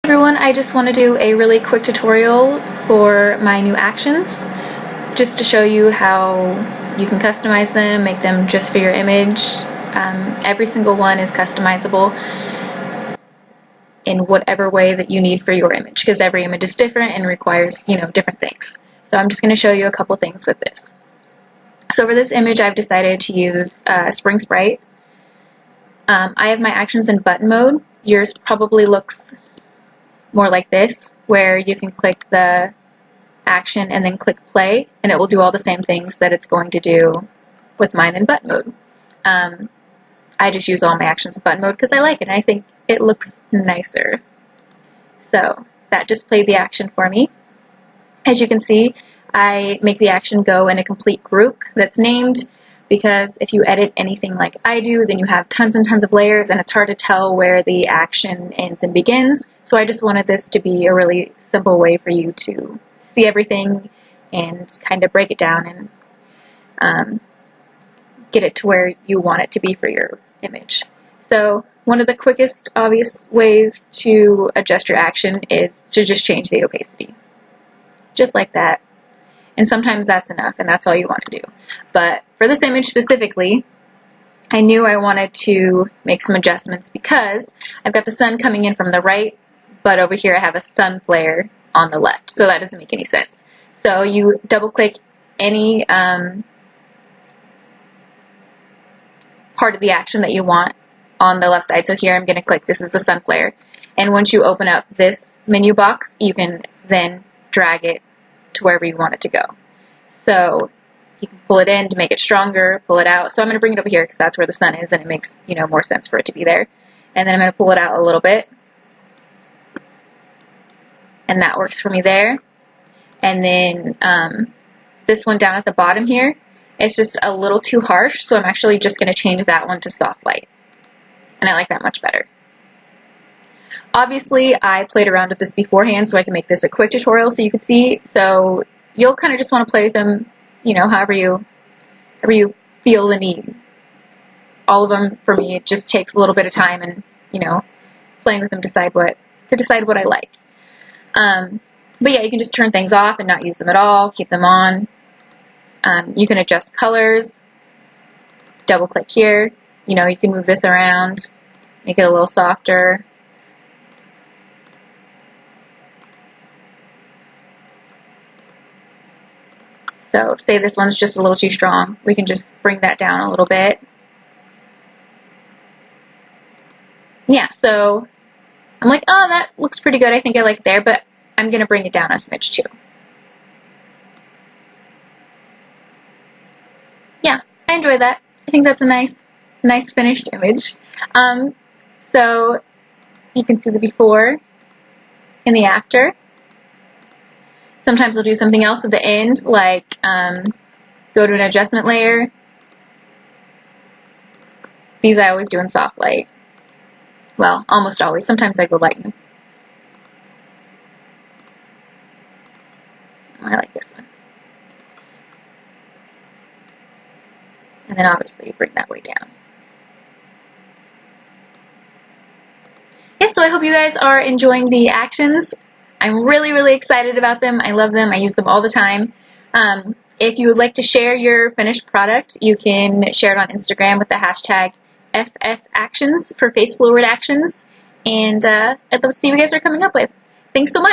Everyone, I just want to do a really quick tutorial for my new actions, just to show you how you can customize them, make them just for your image. Every single one is customizable in whatever way that you need for your image, because every image is different and requires, different things. So I'm just going to show you a couple things with this. So for this image, I've decided to use Spring Sprite. I have my actions in button mode. Yours probably looks more like this, where you can click the action and then click play, and it will do all the same things that it's going to do with mine in button mode. I just use all my actions in button mode because I like it and I think it looks nicer. So that just played the action for me. As you can see, I make the action go in a complete group that's named, because if you edit anything like I do, then you have tons and tons of layers and it's hard to tell where the action ends and begins. So I just wanted this to be a really simple way for you to see everything and kind of break it down and get it to where you want it to be for your image. So one of the quickest, obvious ways to adjust your action is to just change the opacity. Just like that. And sometimes that's enough and that's all you want to do. But for this image specifically, I knew I wanted to make some adjustments because I've got the sun coming in from the right, but over here I have a sun flare on the left. So that doesn't make any sense. So you double click any part of the action that you want on the left side. So here I'm going to click, this is the sun flare. And once you open up this menu box, you can then drag it to wherever you want it to go. So you can pull it in to make it stronger, pull it out. So I'm going to bring it over here because that's where the sun is and it makes, more sense for it to be there. And then I'm going to pull it out a little bit. And that works for me there. And then this one down at the bottom here, it's just a little too harsh, so I'm actually just going to change that one to soft light. And I like that much better. Obviously, I played around with this beforehand so I can make this a quick tutorial so you can see. So you'll kind of just want to play with them, however you feel the need. All of them, for me, it just takes a little bit of time and, playing with them to decide what I like. But yeah, you can just turn things off and not use them at all, keep them on. You can adjust colors, double click here, you can move this around, make it a little softer. So say this one's just a little too strong, we can just bring that down a little bit. Yeah, so I'm like, oh, that looks pretty good, I think I like it there, but I'm going to bring it down a smidge too. Yeah, I enjoy that. I think that's a nice finished image. So you can see the before and the after. Sometimes we'll do something else at the end, like go to an adjustment layer. These I always do in soft light. Well, almost always. Sometimes I go lighten. I like this one. And then obviously bring that way down. Yeah, so I hope you guys are enjoying the actions. I'm really, really excited about them. I love them. I use them all the time. If you would like to share your finished product, you can share it on Instagram with the hashtag FFActions for Face Fleurward Actions. And I'd love to see what you guys are coming up with. Thanks so much.